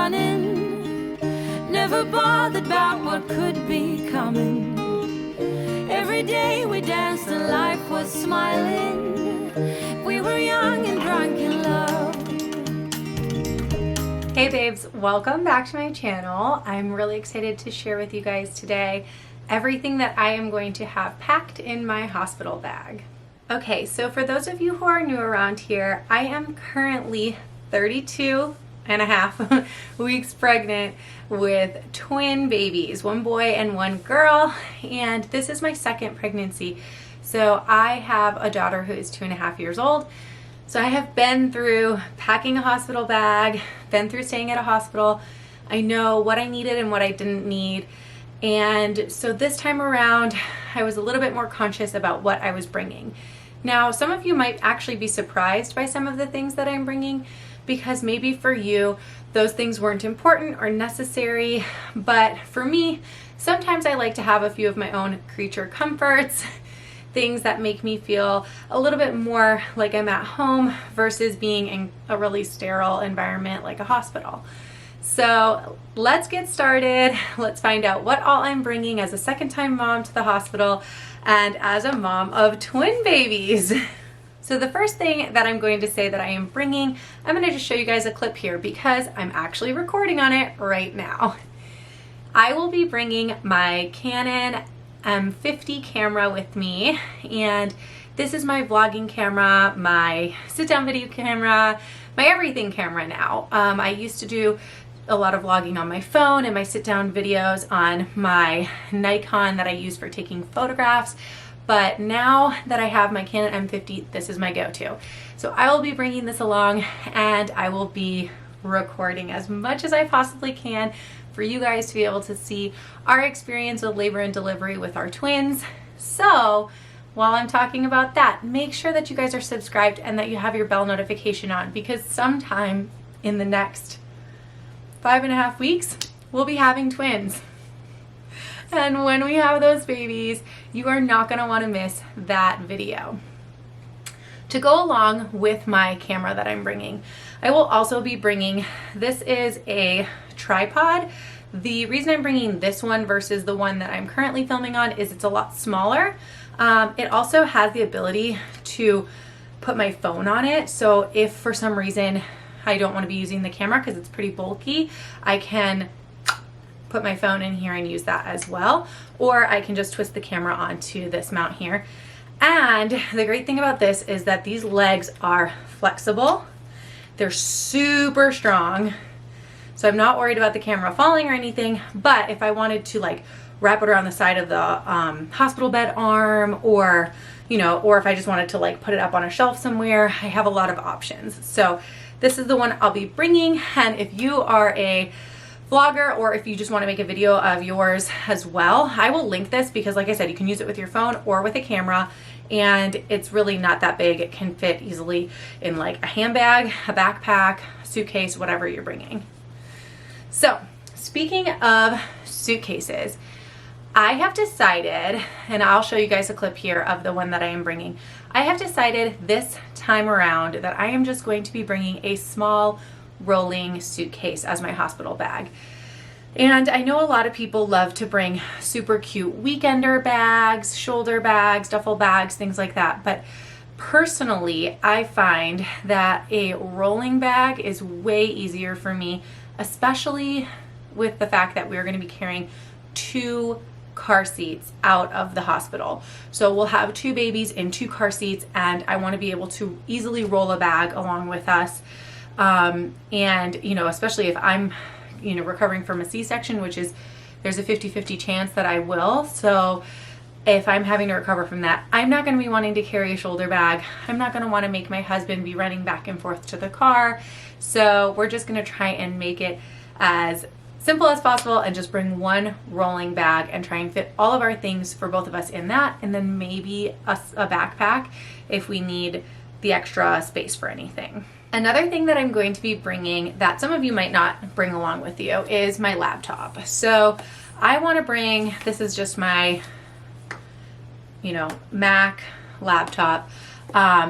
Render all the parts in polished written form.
running, never bothered about what could be coming. Every day we danced and life was smiling. We were young and drunk in love. Hey babes, welcome back to my channel. I'm really excited to share with you guys today everything that I am going to have packed in my hospital bag. Okay, so for those of you who are new around here, I am currently 32 and a half weeks pregnant with twin babies, one boy and one girl, and this is my second pregnancy. So I have a daughter who is 2.5 years old. So I have been through packing a hospital bag, been through staying at a hospital. I know what I needed and what I didn't need. And so this time around, I was a little bit more conscious about what I was bringing. Now, some of you might actually be surprised by some of the things that I'm bringing, because maybe for you, those things weren't important or necessary. But for me, sometimes I like to have a few of my own creature comforts, things that make me feel a little bit more like I'm at home versus being in a really sterile environment like a hospital. So let's get started. Let's find out what all I'm bringing as a second-time mom to the hospital and as a mom of twin babies. So the first thing that I'm going to say that I am bringing, I'm going to just show you guys a clip here because I'm actually recording on it right now. I will be bringing my Canon M50 camera with me, and this is my vlogging camera, my sit-down video camera, my everything camera now. I used to do a lot of vlogging on my phone and my sit-down videos on my Nikon that I use for taking photographs, but now that I have my Canon M50, this is my go-to. So I will be bringing this along, and I will be recording as much as I possibly can for you guys to be able to see our experience with labor and delivery with our twins. So while I'm talking about that, make sure that you guys are subscribed and that you have your bell notification on, because sometime in the next 5.5 weeks, we'll be having twins. And when we have those babies, you are not going to want to miss that video. To go along with my camera that I'm bringing, I will also be bringing, this is a tripod. The reason I'm bringing this one versus the one that I'm currently filming on is it's a lot smaller. It also has the ability to put my phone on it. So if for some reason I don't want to be using the camera because it's pretty bulky, I can put my phone in here and use that as well. Or I can just twist the camera onto this mount here. And the great thing about this is that these legs are flexible. They're super strong. So I'm not worried about the camera falling or anything, but if I wanted to like wrap it around the side of the hospital bed arm, or, you know, or if I just wanted to like put it up on a shelf somewhere, I have a lot of options. So this is the one I'll be bringing. And if you are a vlogger, or if you just want to make a video of yours as well, I will link this because like I said, you can use it with your phone or with a camera, and it's really not that big. It can fit easily in like a handbag, a backpack, suitcase, whatever you're bringing. So speaking of suitcases, I have decided, and I'll show you guys a clip here of the one that I am bringing. I have decided this time around that I am just going to be bringing a small rolling suitcase as my hospital bag. And I know a lot of people love to bring super cute weekender bags, shoulder bags, duffel bags, things like that. But personally, I find that a rolling bag is way easier for me, especially with the fact that we're going to be carrying 2 car seats out of the hospital. So we'll have 2 babies in 2 car seats, and I want to be able to easily roll a bag along with us. And, you know, especially if I'm, you know, recovering from a C-section, which is, there's a 50-50 chance that I will. So if I'm having to recover from that, I'm not going to be wanting to carry a shoulder bag. I'm not going to want to make my husband be running back and forth to the car. So we're just going to try and make it as simple as possible and just bring one rolling bag and try and fit all of our things for both of us in that, and then maybe a backpack if we need the extra space for anything. Another thing that I'm going to be bringing that some of you might not bring along with you is my laptop. So I want to bring, this is just my, you know, Mac laptop.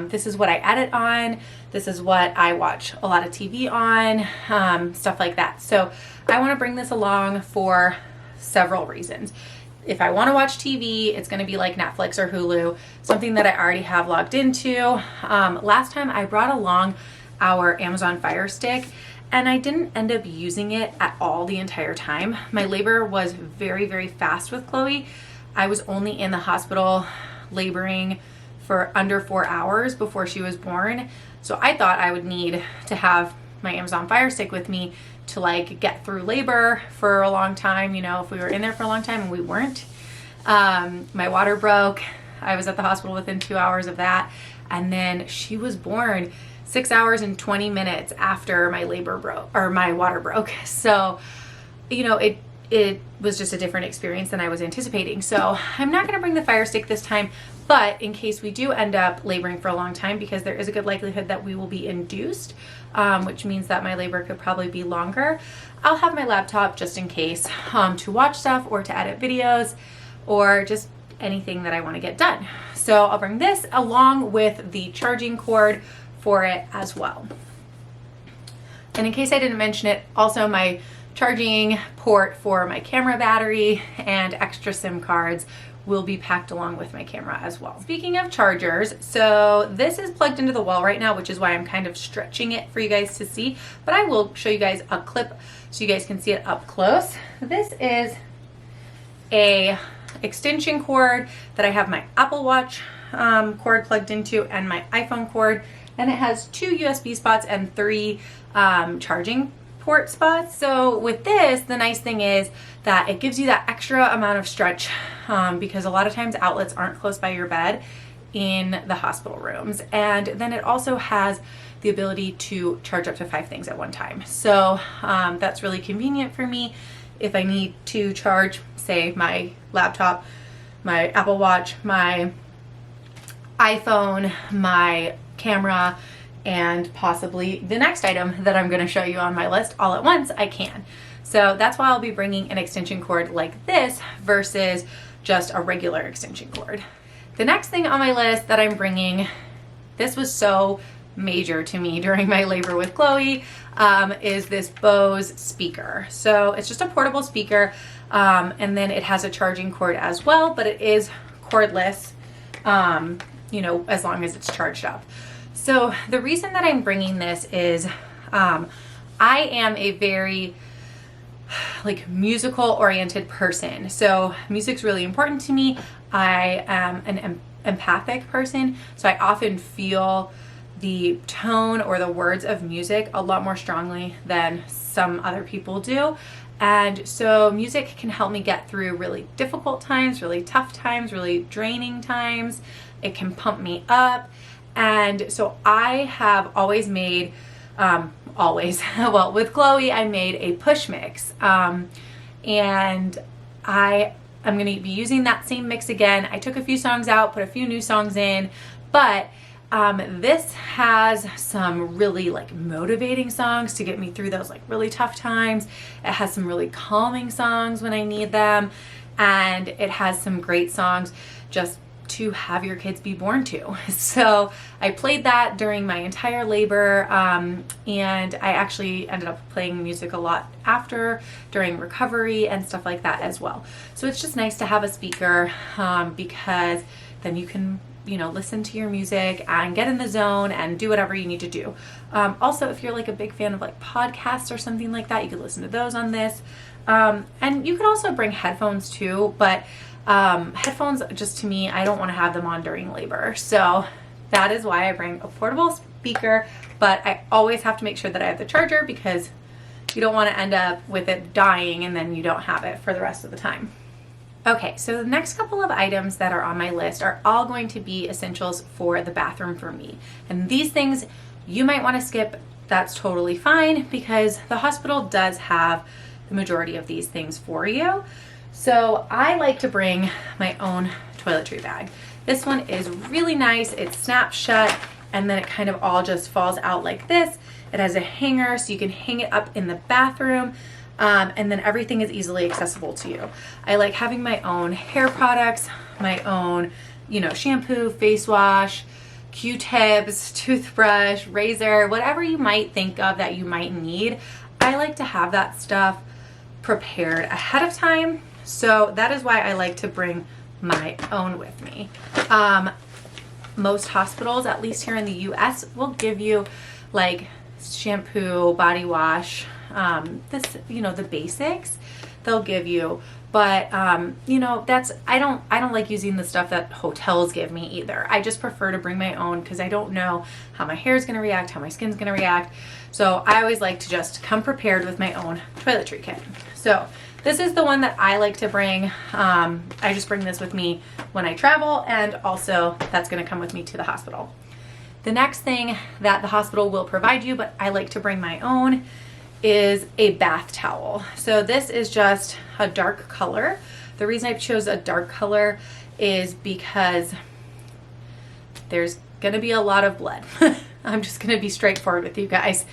This is what I edit on. This is what I watch a lot of TV on, stuff like that. So I want to bring this along for several reasons. If I want to watch TV, it's going to be like Netflix or Hulu, something that I already have logged into. Last time I brought along our Amazon Fire Stick, and I didn't end up using it at all the entire time. My labor was very, very fast with Chloe. I was only in the hospital laboring for under 4 hours before she was born. So I thought I would need to have my Amazon Fire Stick with me to like get through labor for a long time, you know, if we were in there for a long time, and we weren't. My water broke. I was at the hospital within 2 hours of that. And then she was born 6 hours and 20 minutes after my labor broke, or my water broke. So, you know, it was just a different experience than I was anticipating. So I'm not gonna bring the Fire Stick this time, but in case we do end up laboring for a long time, because there is a good likelihood that we will be induced, which means that my labor could probably be longer, I'll have my laptop just in case, to watch stuff or to edit videos or just anything that I wanna get done. So I'll bring this along with the charging cord for it as well. And in case I didn't mention it, also my charging port for my camera battery and extra SIM cards will be packed along with my camera as well. Speaking of chargers, so this is plugged into the wall right now, which is why I'm kind of stretching it for you guys to see, but I will show you guys a clip so you guys can see it up close. This is a extension cord that I have my Apple Watch cord plugged into and my iPhone cord, and it has 2 USB spots and 3 charging port spots. So with this, the nice thing is that it gives you that extra amount of stretch, because a lot of times outlets aren't close by your bed in the hospital rooms. And then it also has the ability to charge up to 5 things at one time. So that's really convenient for me if I need to charge, say, my laptop, my Apple Watch, my iPhone, my camera, and possibly the next item that I'm going to show you on my list all at once, I can. So that's why I'll be bringing an extension cord like this versus just a regular extension cord. The next thing on my list that I'm bringing, this was so major to me during my labor with Chloe, is this Bose speaker. So it's just a portable speaker, and then it has a charging cord as well, but it is cordless, you know, as long as it's charged up. So the reason that I'm bringing this is I am a very like musical oriented person. So music's really important to me. I am an empathic person, so I often feel the tone or the words of music a lot more strongly than some other people do. And so music can help me get through really difficult times, really tough times, really draining times. It can pump me up. And so I have always made, well, with Chloe, I made a push mix. And I'm going to be using that same mix again. I took a few songs out, put a few new songs in, but this has some really like motivating songs to get me through those like really tough times. It has some really calming songs when I need them. And it has some great songs just to have your kids be born to. So I played that during my entire labor, and I actually ended up playing music a lot after, during recovery and stuff like that as well. So it's just nice to have a speaker, because then you can, you know, listen to your music and get in the zone and do whatever you need to do. Also, if you're like a big fan of like podcasts or something like that, you could listen to those on this. And you could also bring headphones too, but headphones, just to me, I don't want to have them on during labor. So that is why I bring a portable speaker, but I always have to make sure that I have the charger, because you don't want to end up with it dying and then you don't have it for the rest of the time. Okay, so the next couple of items that are on my list are all going to be essentials for the bathroom for me. And these things you might want to skip. That's totally fine, because the hospital does have the majority of these things for you. So I like to bring my own toiletry bag. This one is really nice. It snaps shut, and then it kind of all just falls out like this. It has a hanger so you can hang it up in the bathroom, and then everything is easily accessible to you. I like having my own hair products, my own, you know, shampoo, face wash, Q-tips, toothbrush, razor, whatever you might think of that you might need. I like to have that stuff prepared ahead of time. So that is why I like to bring my own with me. Most hospitals, at least here in the US, will give you like shampoo, body wash, the basics they'll give you. But I don't like using the stuff that hotels give me either. I just prefer to bring my own because I don't know how my hair is going to react, how my skin's going to react. So I always like to just come prepared with my own toiletry kit. So this is the one that I like to bring. I just bring this with me when I travel, and also that's going to come with me to the hospital. The next thing that the hospital will provide you, but I like to bring my own, is a bath towel. So this is just a dark color. The reason I chose a dark color is because there's gonna be a lot of blood. I'm just gonna be straightforward with you guys.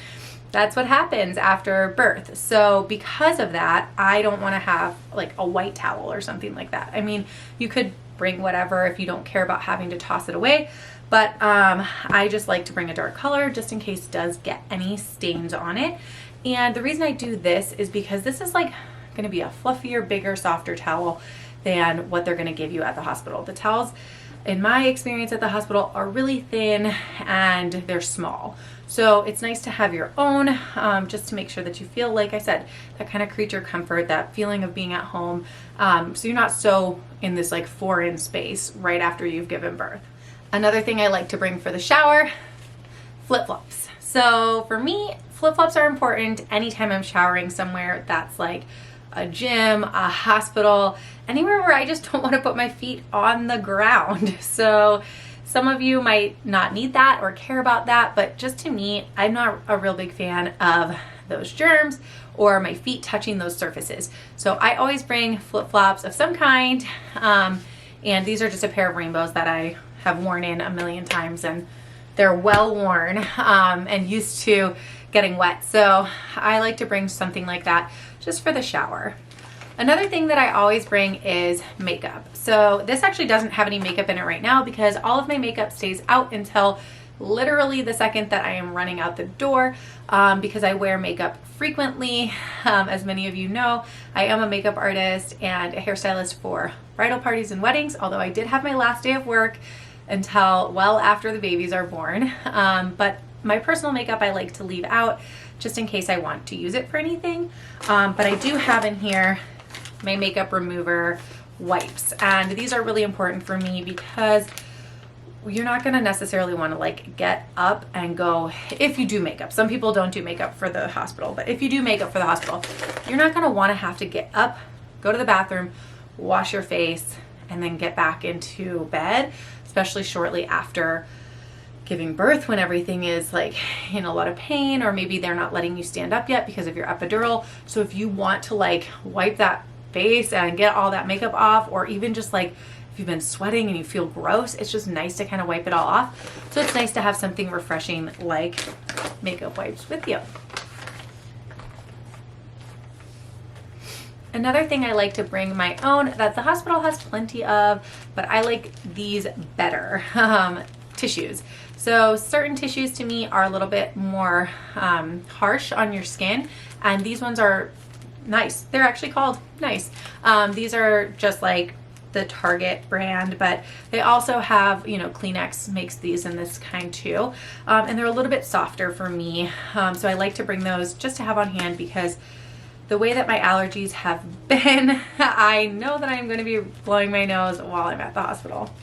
That's what happens after birth. So because of that, I don't wanna have like a white towel or something like that. I mean, you could bring whatever if you don't care about having to toss it away, but I just like to bring a dark color just in case it does get any stains on it. And the reason I do this is because this is like going to be a fluffier, bigger, softer towel than what they're going to give you at the hospital. The towels, in my experience at the hospital, are really thin and they're small. So it's nice to have your own, just to make sure that you feel, like I said, that kind of creature comfort, that feeling of being at home. So you're not so in this like foreign space right after you've given birth. Another thing I like to bring for the shower, flip-flops. So for me, flip-flops are important anytime I'm showering somewhere that's like a gym, a hospital, anywhere where I just don't want to put my feet on the ground. So some of you might not need that or care about that, but just to me, I'm not a real big fan of those germs or my feet touching those surfaces. So I always bring flip-flops of some kind, and these are just a pair of rainbows that I have worn in a million times, and they're well worn and used to getting wet. So I like to bring something like that just for the shower. Another thing that I always bring is makeup. So this actually doesn't have any makeup in it right now because all of my makeup stays out until literally the second that I am running out the door, because I wear makeup frequently. As many of you know, I am a makeup artist and a hairstylist for bridal parties and weddings, although I did have my last day of work until well after the babies are born. But my personal makeup I like to leave out just in case I want to use it for anything. But I do have in here my makeup remover wipes, and these are really important for me because you're not going to necessarily want to like get up and go if you do makeup. Some people don't do makeup for the hospital, but if you do makeup for the hospital, you're not going to want to have to get up, go to the bathroom, wash your face, and then get back into bed, especially shortly after giving birth when everything is like in a lot of pain, or maybe they're not letting you stand up yet because of your epidural. So if you want to like wipe that face and get all that makeup off, or even just like if you've been sweating and you feel gross, it's just nice to kind of wipe it all off. So it's nice to have something refreshing like makeup wipes with you. Another thing I like to bring my own that the hospital has plenty of, but I like these better, tissues. So certain tissues to me are a little bit more harsh on your skin, and these ones are nice. They're actually called nice. These are just like the Target brand, but they also have, Kleenex makes these in this kind too. And they're a little bit softer for me. So I like to bring those just to have on hand because the way that my allergies have been, I know that I'm going to be blowing my nose while I'm at the hospital.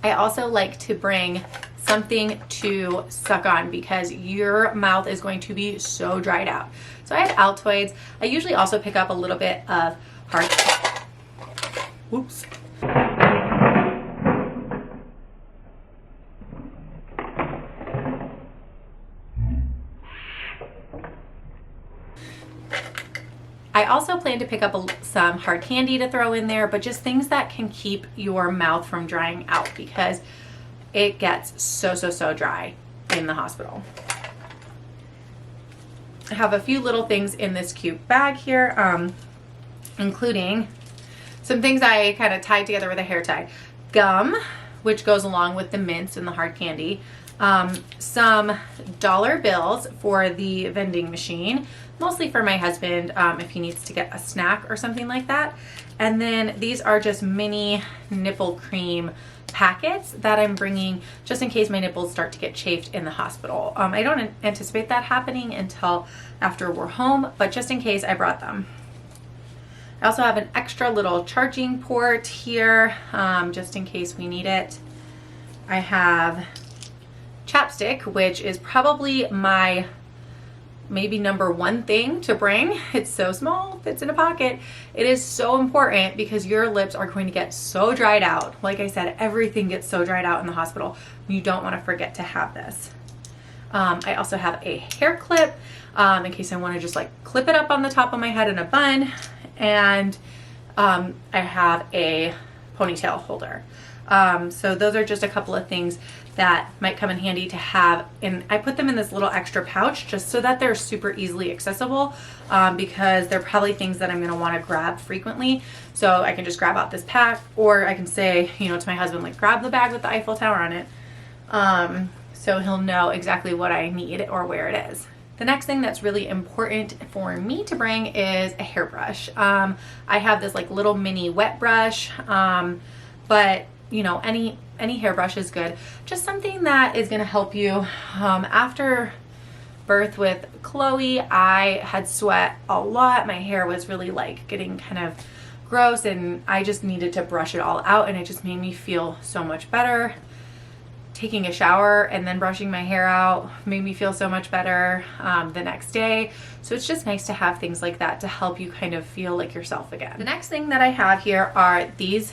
I also like to bring something to suck on because your mouth is going to be so dried out. So I have Altoids. I usually also pick up a little bit of hard. Whoops. I also plan to pick up some hard candy to throw in there, but just things that can keep your mouth from drying out because it gets so dry in the hospital. I have a few little things in this cute bag here, including some things I kind of tied together with a hair tie. Gum, which goes along with the mints and the hard candy. Some dollar bills for the vending machine, mostly for my husband if he needs to get a snack or something like that. And then these are just mini nipple cream packets that I'm bringing just in case my nipples start to get chafed in the hospital. I don't anticipate that happening until after we're home, but just in case, I brought them. I also have an extra little charging port here just in case we need it. I have Chapstick, which is probably my maybe number one thing to bring. It's so small, fits in a pocket. It is so important because your lips are going to get so dried out. Like I said, everything gets so dried out in the hospital. You don't want to forget to have this. I also have a hair clip in case I want to just like clip it up on the top of my head in a bun. And I have a ponytail holder. So those are just a couple of things that might come in handy to have, and I put them in this little extra pouch just so that they're super easily accessible because they're probably things that I'm going to want to grab frequently. So I can just grab out this pack, or I can say, you know, to my husband, like, grab the bag with the Eiffel Tower on it. So he'll know exactly what I need or where it is. The next thing that's really important for me to bring is a hairbrush. I have this like little mini wet brush, but you know, any hairbrush is good. Just something that is going to help you. After birth with Chloe, I had sweat a lot. My hair was really like getting kind of gross, and I just needed to brush it all out, and it just made me feel so much better. Taking a shower and then brushing my hair out made me feel so much better the next day. So it's just nice to have things like that to help you kind of feel like yourself again. The next thing that I have here are these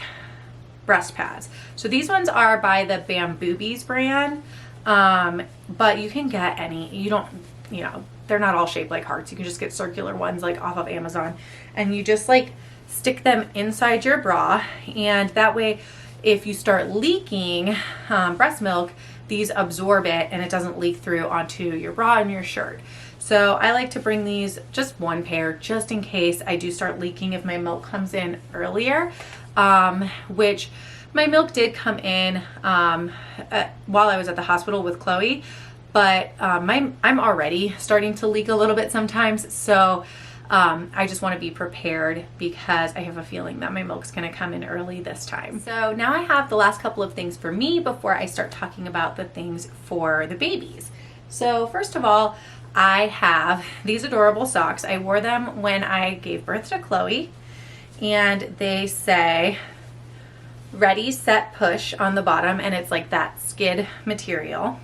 breast pads. So these ones are by the Bamboobies brand, but you can get any. You don't, you know, they're not all shaped like hearts. You can just get circular ones like off of Amazon, and you just like stick them inside your bra, and that way if you start leaking breast milk, these absorb it and it doesn't leak through onto your bra and your shirt. So I like to bring these, just one pair, just in case I do start leaking if my milk comes in earlier, which my milk did come in while I was at the hospital with Chloe, but I'm already starting to leak a little bit sometimes. So I just want to be prepared because I have a feeling that my milk's going to come in early this time. So now I have the last couple of things for me before I start talking about the things for the babies. So first of all, I have these adorable socks. I wore them when I gave birth to Chloe, and they say ready, set, push on the bottom, and it's like that skid material,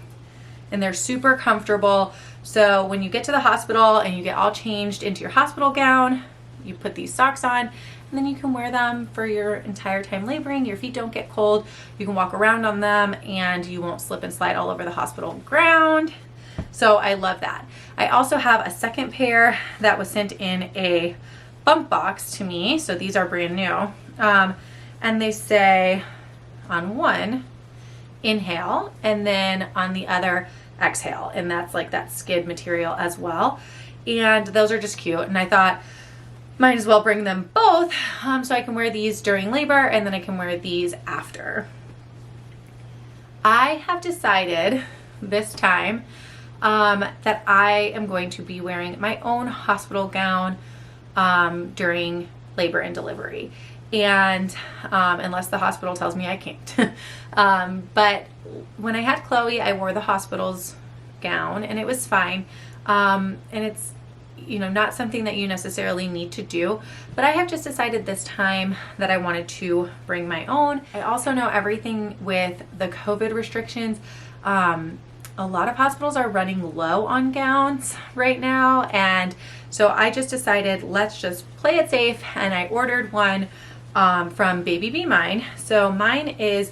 and they're super comfortable. So when you get to the hospital and you get all changed into your hospital gown, you put these socks on, and then you can wear them for your entire time laboring. Your feet don't get cold. You can walk around on them and you won't slip and slide all over the hospital ground. So I love that. I also have a second pair that was sent in a bump box to me. So these are brand new. And they say on one, inhale, and then on the other, exhale, and that's like that skid material as well. And those are just cute, and I thought might as well bring them both so I can wear these during labor and then I can wear these after. I have decided this time that I am going to be wearing my own hospital gown during labor and delivery, and unless the hospital tells me I can't. But when I had Chloe, I wore the hospital's gown and it was fine. And it's, you know, not something that you necessarily need to do, but I have just decided this time that I wanted to bring my own. I also know everything with the COVID restrictions. A lot of hospitals are running low on gowns right now, and so I just decided let's just play it safe, and I ordered one from Baby Be Mine. So mine is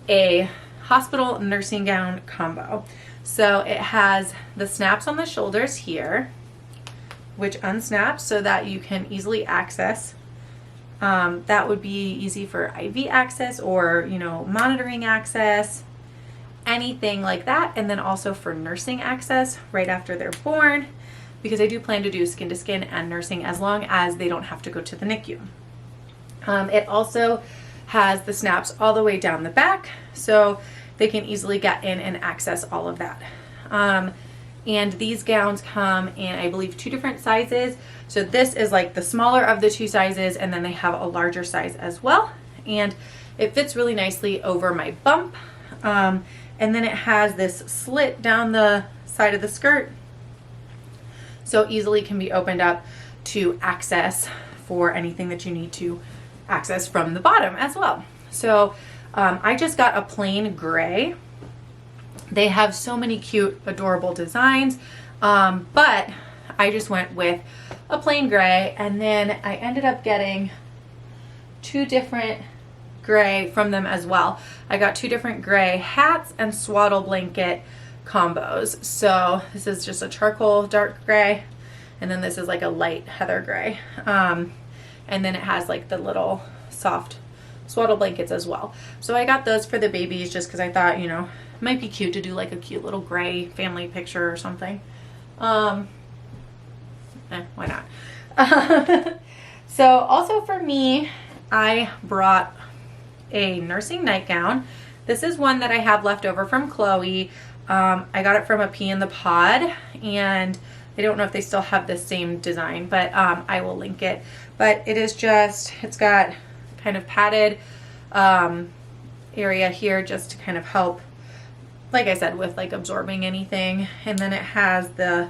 a hospital nursing gown combo. So it has the snaps on the shoulders here, which unsnaps so that you can easily access. That would be easy for IV access or, you know, monitoring access, anything like that. And then also for nursing access right after they're born, because I do plan to do skin to skin and nursing as long as they don't have to go to the NICU. It also has the snaps all the way down the back, so they can easily get in and access all of that. And these gowns come in, I believe, 2 different sizes. So this is like the smaller of the 2 sizes, and then they have a larger size as well. And it fits really nicely over my bump. And then it has this slit down the side of the skirt, so easily can be opened up to access for anything that you need to access from the bottom as well. So I just got a plain gray. They have so many cute, adorable designs, but I just went with a plain gray, and then I ended up getting 2 different gray from them as well. I got 2 different gray hats and swaddle blanket combos. So this is just a charcoal dark gray, and then this is like a light heather gray. And then it has like the little soft swaddle blankets as well. So I got those for the babies just because I thought, you know, it might be cute to do like a cute little gray family picture or something. Why not? So also for me, I brought a nursing nightgown. This is one that I have left over from Chloe. I got it from a Pea in the Pod, and I don't know if they still have the same design, but I will link it. But it is just, it's got kind of padded area here just to kind of help, like I said, with like absorbing anything. And then it has the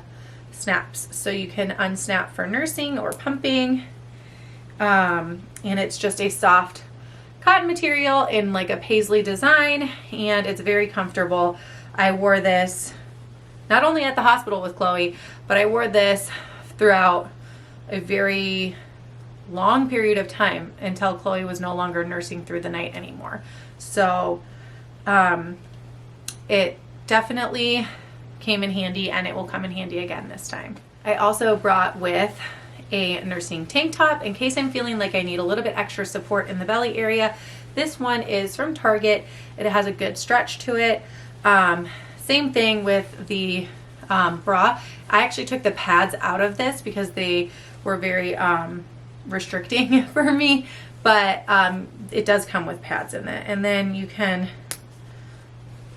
snaps, so you can unsnap for nursing or pumping. And it's just a soft cotton material in like a paisley design, and it's very comfortable. I wore this not only at the hospital with Chloe, but I wore this throughout a very long period of time until Chloe was no longer nursing through the night anymore. So it definitely came in handy, and it will come in handy again this time. I also brought with a nursing tank top in case I'm feeling like I need a little bit extra support in the belly area. This one is from Target. It has a good stretch to it. Same thing with the bra. I actually took the pads out of this because they were very restricting for me, but it does come with pads in it. And then you can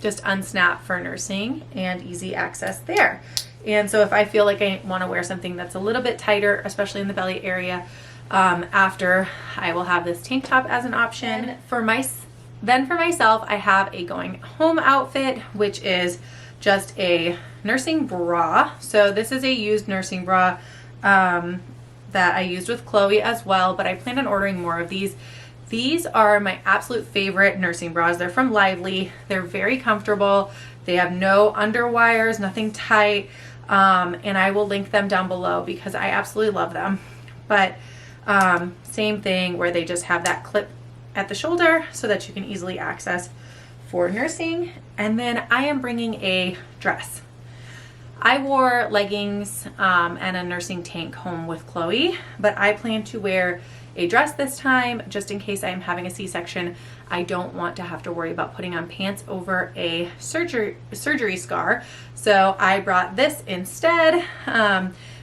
just unsnap for nursing and easy access there. And so if I feel like I want to wear something that's a little bit tighter, especially in the belly area, after, I will have this tank top as an option. Then for myself, I have a going home outfit, which is just a nursing bra. So this is a used nursing bra that I used with Chloe as well, but I plan on ordering more of these. These are my absolute favorite nursing bras. They're from Lively. They're very comfortable. They have no underwires, nothing tight, and I will link them down below because I absolutely love them. But same thing where they just have that clip at the shoulder so that you can easily access for nursing. And then I am bringing a dress. I wore leggings and a nursing tank home with Chloe, but I plan to wear a dress this time just in case I'm having a C-section. I don't want to have to worry about putting on pants over a surgery scar. So I brought this instead,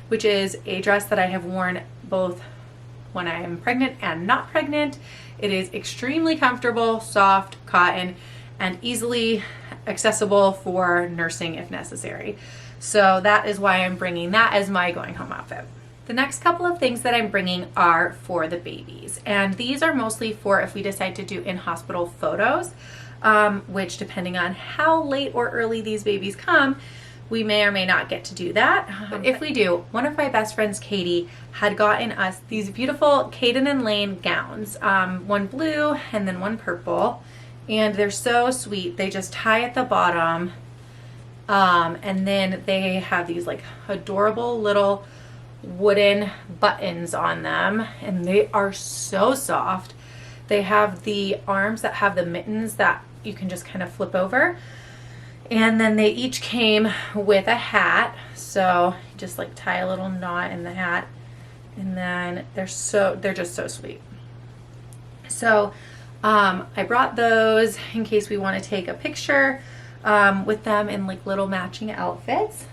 which is a dress that I have worn both when I am pregnant and not pregnant. It is extremely comfortable, soft, cotton, and easily accessible for nursing if necessary. So that is why I'm bringing that as my going home outfit. The next couple of things that I'm bringing are for the babies, and these are mostly for if we decide to do in-hospital photos, which depending on how late or early these babies come, we may or may not get to do that. But if we do, one of my best friends, Katie, had gotten us these beautiful Caden and Lane gowns, one blue and then one purple, and they're so sweet. They just tie at the bottom, and then they have these like adorable little wooden buttons on them, and they are so soft. They have the arms that have the mittens that you can just kind of flip over, and then they each came with a hat, so just like tie a little knot in the hat, and then they're just so sweet. So I brought those in case we want to take a picture with them in like little matching outfits.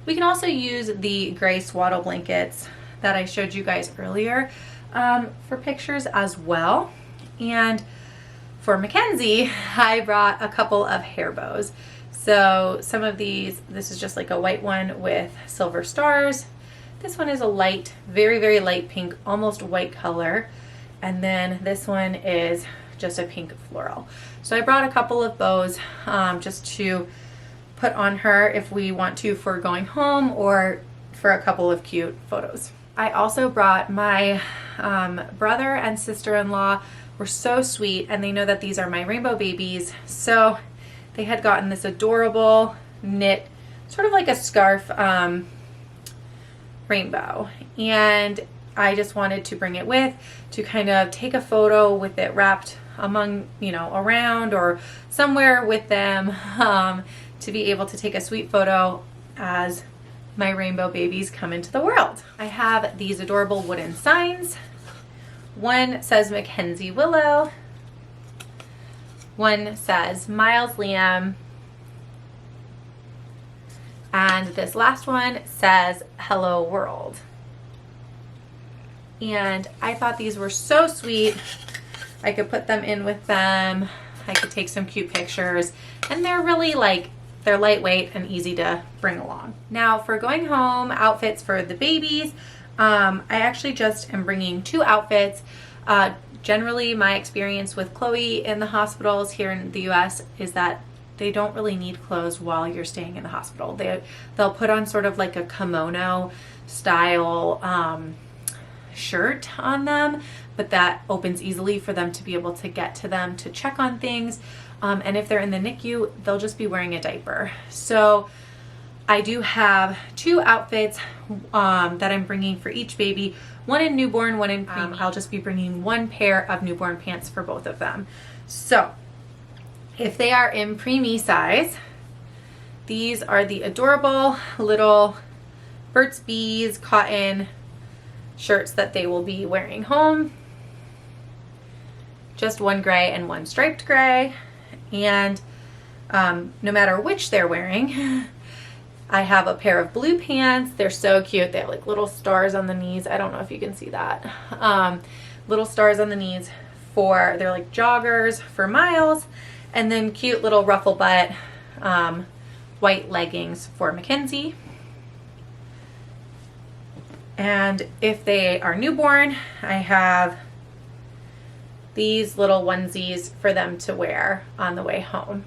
We can also use the gray swaddle blankets that I showed you guys earlier for pictures as well. And for Mackenzie, I brought a couple of hair bows. So some of these, this is just like a white one with silver stars. This one is a light, very, very light pink, almost white color. And then this one is just a pink floral. So I brought a couple of bows just to put on her if we want to for going home or for a couple of cute photos. I also brought my brother and sister-in-law were so sweet, and they know that these are my rainbow babies. So they had gotten this adorable knit, sort of like a scarf rainbow. And I just wanted to bring it with to kind of take a photo with it wrapped among, you know, around or somewhere with them to be able to take a sweet photo as my rainbow babies come into the world. I have these adorable wooden signs. One says Mackenzie Willow. One says Miles Liam. And this last one says Hello World. And I thought these were so sweet. I could put them in with them. I could take some cute pictures. And they're really like, they're lightweight and easy to bring along. Now for going home, outfits for the babies. I actually just am bringing 2 outfits. Generally, my experience with Chloe in the hospitals here in the US is that they don't really need clothes while you're staying in the hospital. They'll put on sort of like a kimono style shirt on them, but that opens easily for them to be able to get to them to check on things. And if they're in the NICU, they'll just be wearing a diaper. So I do have 2 outfits that I'm bringing for each baby, one in newborn, one in preemie. I'll just be bringing 1 pair of newborn pants for both of them. So if they are in preemie size, these are the adorable little Burt's Bees cotton shirts that they will be wearing home. Just 1 gray and 1 striped gray. And no matter which they're wearing, I have a pair of blue pants. They're so cute. They have like little stars on the knees. I don't know if you can see that. Little stars on the knees they're like joggers for Miles. And then cute little ruffle butt white leggings for Mackenzie. And if they are newborn, I have these little onesies for them to wear on the way home.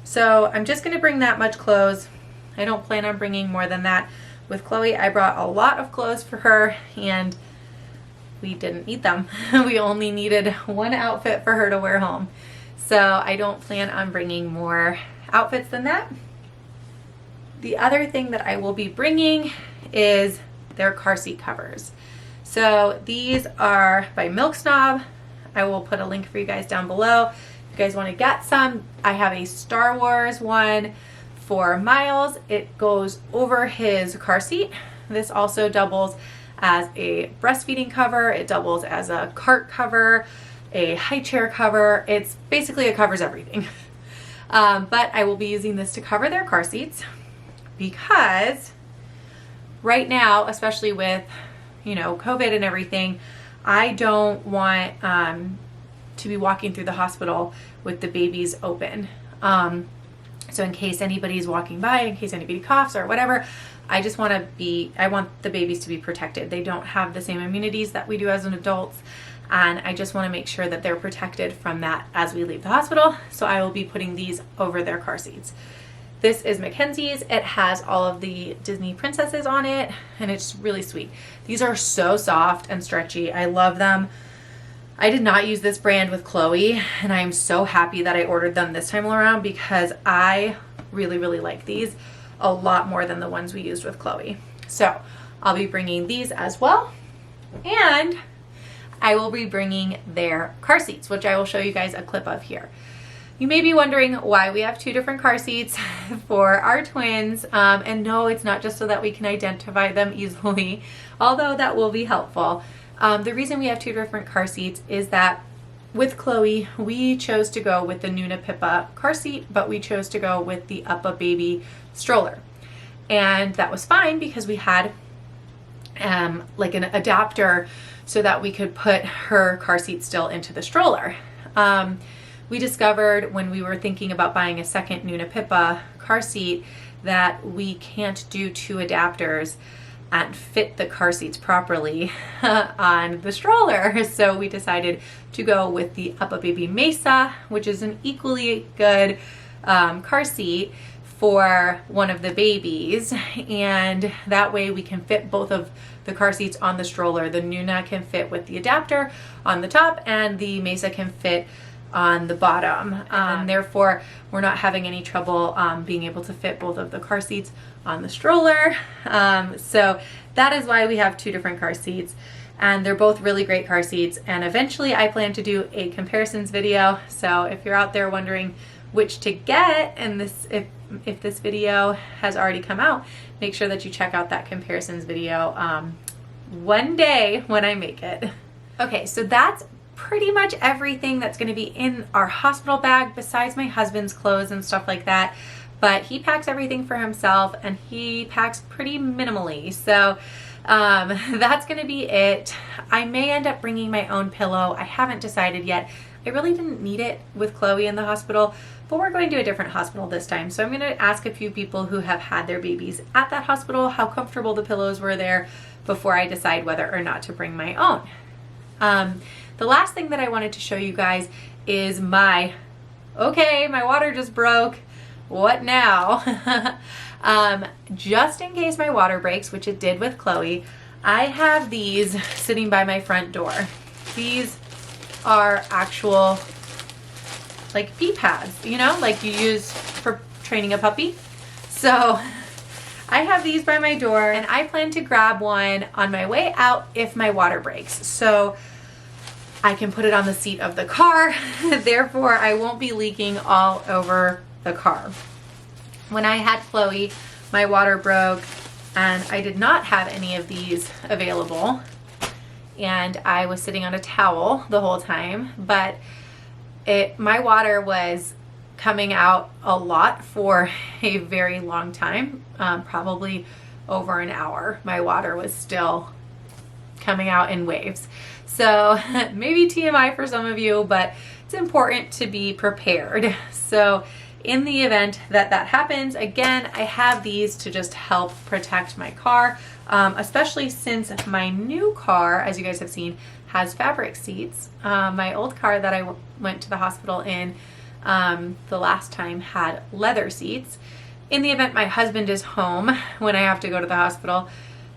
So I'm just going to bring that much clothes. I don't plan on bringing more than that. With Chloe, I brought a lot of clothes for her and we didn't need them. We only needed 1 outfit for her to wear home. So I don't plan on bringing more outfits than that. The other thing that I will be bringing is their car seat covers. So these are by Milk Snob. I will put a link for you guys down below. If you guys want to get some, I have a Star Wars one for Miles. It goes over his car seat. This also doubles as a breastfeeding cover. It doubles as a cart cover, a high chair cover. It's basically, it covers everything. But I will be using this to cover their car seats because right now, especially with, you know, COVID and everything, I don't want to be walking through the hospital with the babies open. So in case anybody's walking by, in case anybody coughs or whatever, I want the babies to be protected. They don't have the same immunities that we do as an adults. And I just want to make sure that they're protected from that as we leave the hospital. So I will be putting these over their car seats. This is Mackenzie's. It has all of the Disney princesses on it and it's really sweet. These are so soft and stretchy. I love them. I did not use this brand with Chloe and I am so happy that I ordered them this time around because I really, really like these a lot more than the ones we used with Chloe. So I'll be bringing these as well. And I will be bringing their car seats, which I will show you guys a clip of here. You may be wondering why we have 2 different car seats for our twins. And no, it's not just so that we can identify them easily, although that will be helpful. The reason we have 2 different car seats is that with Chloe, we chose to go with the Nuna Pippa car seat, but we chose to go with the Uppa Baby stroller. And that was fine because we had like an adapter so that we could put her car seat still into the stroller. We discovered when we were thinking about buying a second Nuna Pippa car seat that we can't do 2 adapters and fit the car seats properly on the stroller. So we decided to go with the UPPAbaby Mesa, which is an equally good car seat for one of the babies, and that way we can fit both of the car seats on the stroller. The Nuna can fit with the adapter on the top, and the Mesa can fit on the bottom. Therefore, we're not having any trouble being able to fit both of the car seats on the stroller. So that is why we have 2 different car seats, and they're both really great car seats. And eventually I plan to do a comparisons video. So if you're out there wondering which to get, and if this video has already come out, make sure that you check out that comparisons video one day when I make it. Okay, so that's pretty much everything that's going to be in our hospital bag besides my husband's clothes and stuff like that. But he packs everything for himself, and he packs pretty minimally. So that's going to be it. I may end up bringing my own pillow. I haven't decided yet. I really didn't need it with Chloe in the hospital, but we're going to a different hospital this time. So I'm going to ask a few people who have had their babies at that hospital how comfortable the pillows were there before I decide whether or not to bring my own. The last thing that I wanted to show you guys is my water just broke. What now? Just in case my water breaks, which it did with Chloe, I have these sitting by my front door. These are actual like pee pads, you know, like you use for training a puppy. So I have these by my door, and I plan to grab one on my way out if my water breaks. So I can put it on the seat of the car, therefore I won't be leaking all over the car. When I had Chloe, my water broke and I did not have any of these available, and I was sitting on a towel the whole time, but my water was coming out a lot for a very long time, probably over an hour. My water was still coming out in waves. So maybe TMI for some of you, but it's important to be prepared. So in the event that that happens, again, I have these to just help protect my car, especially since my new car, as you guys have seen, has fabric seats. My old car that I went to the hospital in the last time had leather seats. In the event my husband is home when I have to go to the hospital,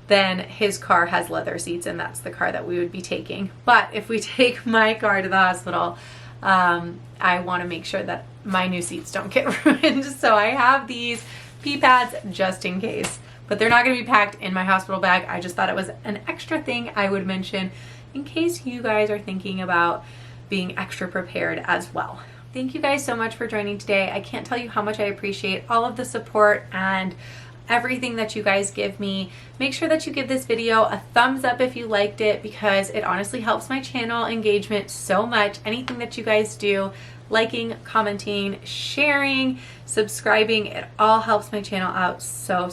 then his car has leather seats, and that's the car that we would be taking. But if we take my car to the hospital, I want to make sure that my new seats don't get ruined. So I have these pee pads just in case, but they're not going to be packed in my hospital bag. I just thought it was an extra thing I would mention in case you guys are thinking about being extra prepared as well. Thank you guys so much for joining today. I can't tell you how much I appreciate all of the support and everything that you guys give me. Make sure that you give this video a thumbs up if you liked it, because it honestly helps my channel engagement so much. Anything that you guys do, liking, commenting, sharing, subscribing, it all helps my channel out so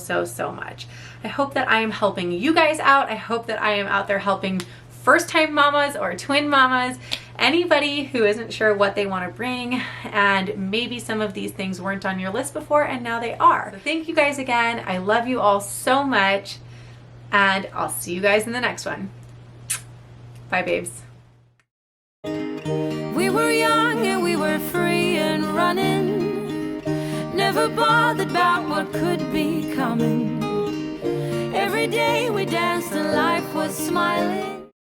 much. I hope that I am helping you guys out. I hope that I am out there helping first-time mamas or twin mamas, anybody who isn't sure what they want to bring, and maybe some of these things weren't on your list before and now they are. So thank you guys again. I love you all so much, and I'll see you guys in the next one. Bye, babes. We were young and we were free and running, never bothered about what could be coming. Every day we danced and life was smiling.